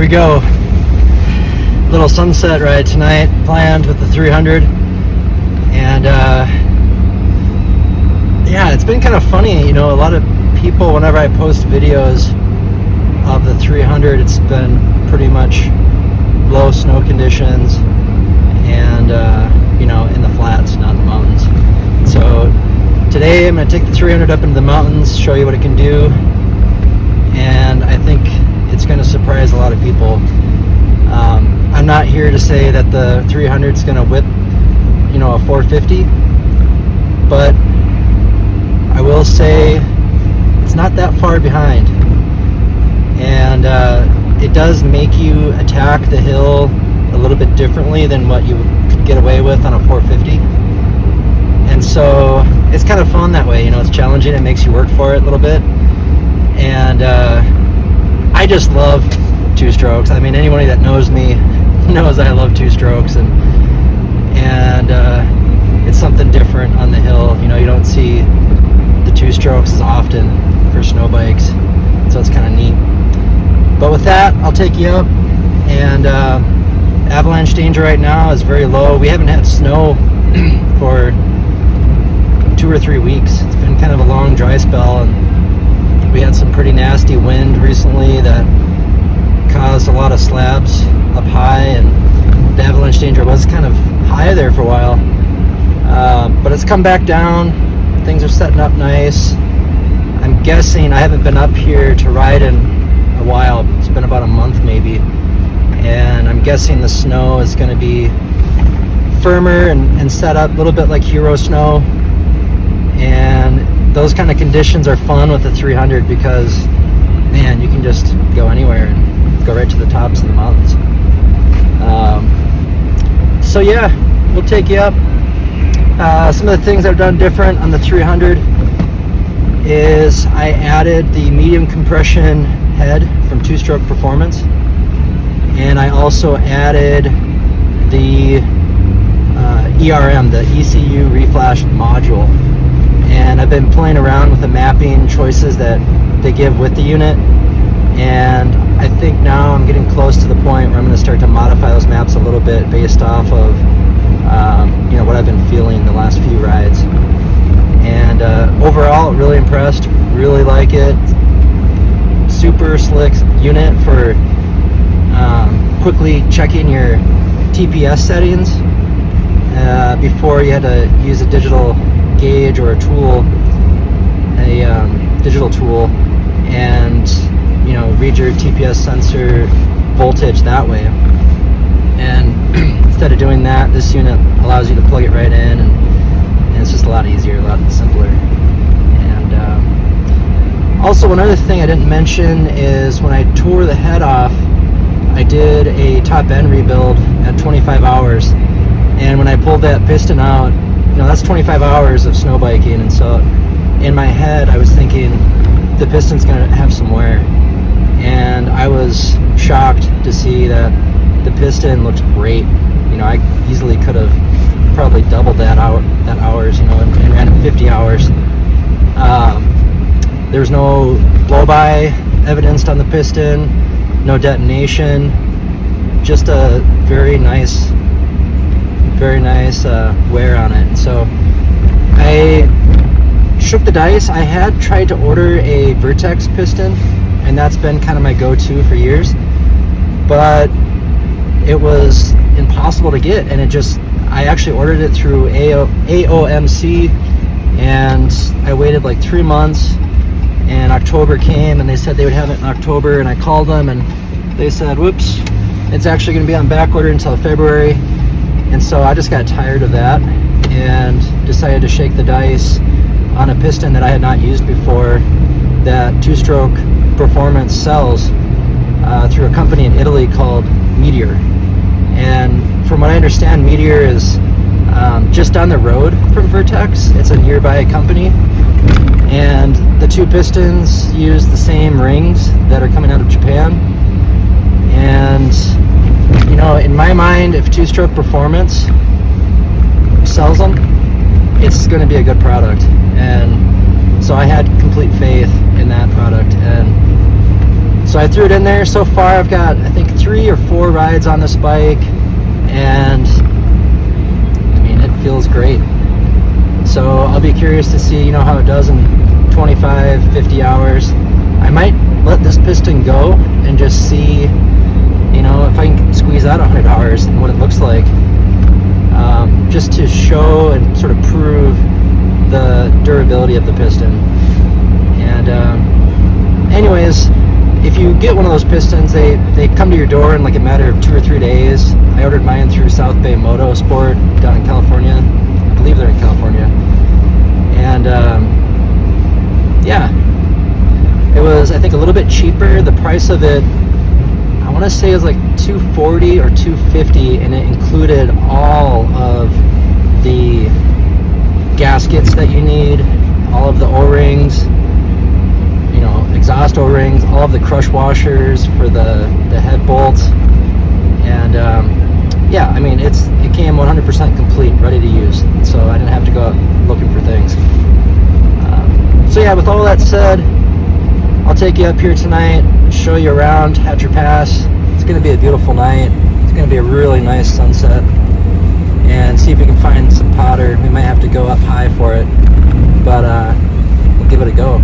we go. Little sunset ride tonight planned with the 300. And yeah, it's been kind of funny, you know, a lot of people, whenever I post videos of the 300, it's been pretty much low snow conditions and you know, in the flats, not in the mountains. So today I'm going to take the 300 up into the mountains, show you what it can do, and I think it's going to surprise a lot of people. I'm not here to say that the 300 is going to whip, you know, a 450, but I will say it's not that far behind, and it does make you attack the hill a little bit differently than what you could get away with on a 450. And so it's kind of fun that way, you know, it's challenging, it makes you work for it a little bit. And I just love two strokes. I mean, anybody that knows me knows I love two strokes, and it's something different on the hill. You know, you don't see the two strokes as often for snow bikes, so it's kind of neat. But with that, I'll take you up, and avalanche danger right now is very low. We haven't had snow for 2 or 3 weeks. It's been kind of a long dry spell, and we had some pretty nasty wind recently that caused a lot of slabs up high, and the avalanche danger was kind of high there for a while, but it's come back down. Things are setting up nice. I'm guessing, I haven't been up here to ride in a while, it's been about a month maybe, and I'm guessing the snow is going to be firmer and set up a little bit like hero snow, and those kind of conditions are fun with the 300 because, man, you can just go anywhere and go right to the tops of the mountains. So yeah, we'll take you up. Some of the things I've done different on the 300 is I added the medium compression head from Two Stroke Performance, and I also added the ERM, the ECU Reflash module, and I've been playing around with the mapping choices that they give with the unit, and I think now I'm getting close to the point where I'm going to start to modify those maps a little bit based off of you know, what I've been feeling the last few rides. And overall, really impressed, really like it. Super slick unit for quickly checking your TPS settings before you had to use a digital gauge or a tool, a digital tool, and, you know, read your TPS sensor voltage that way. And instead of doing that, this unit allows you to plug it right in, and it's just a lot easier, a lot simpler. And also, one other thing I didn't mention is when I tore the head off, I did a top end rebuild at 25 hours, and when I pulled that piston out, you know, that's 25 hours of snow biking, and so in my head I was thinking the piston's gonna have some wear, and I was shocked to see that the piston looked great. You know, I easily could have probably doubled that hours, you know, and ran it 50 hours. There's no blow-by evidenced on the piston, no detonation, just a very nice wear on it. So I shook the dice. I had tried to order a Vertex piston, and that's been kind of my go-to for years, but it was impossible to get, and I actually ordered it through AOMC, and I waited like 3 months, and October came, and they said they would have it in October, and I called them, and they said, whoops, it's actually going to be on back order until February. And so I just got tired of that and decided to shake the dice on a piston that I had not used before, that Two Stroke Performance sells through a company in Italy called Meteor. And from what I understand, Meteor is just down the road from Vertex. It's a nearby company, and the two pistons use the same rings that are coming out of Japan. And, you know, in my mind, if Two Stroke Performance sells them, it's going to be a good product. And so I had complete faith in that product, and so I threw it in there. So far I've got, I think, 3 or 4 rides on this bike, and I mean, it feels great. So I'll be curious to see, you know, how it does in 25, 50 hours. I might let this piston go and just see, you know, if I can squeeze out 100 hours and what it looks like, just to show and sort of prove the durability of the piston. And anyways, if you get one of those pistons, they come to your door in like a matter of 2 or 3 days. I ordered mine through South Bay Motorsport down in California. I believe they're in California. And yeah, it was, I think, a little bit cheaper. The price of it, I want to say, it was like $240 or $250, and it included all of the gaskets that you need, all of the O-rings, you know, exhaust O-rings, all of the crush washers for the head bolts, and yeah, I mean, it came 100% complete, ready to use, so I didn't have to go out looking for things. So yeah, with all that said, I'll take you up here tonight, show you around Hatcher Pass. It's going to be a beautiful night. It's going to be a really nice sunset, and see if we can find some powder. We might have to go up high for it, but we'll give it a go.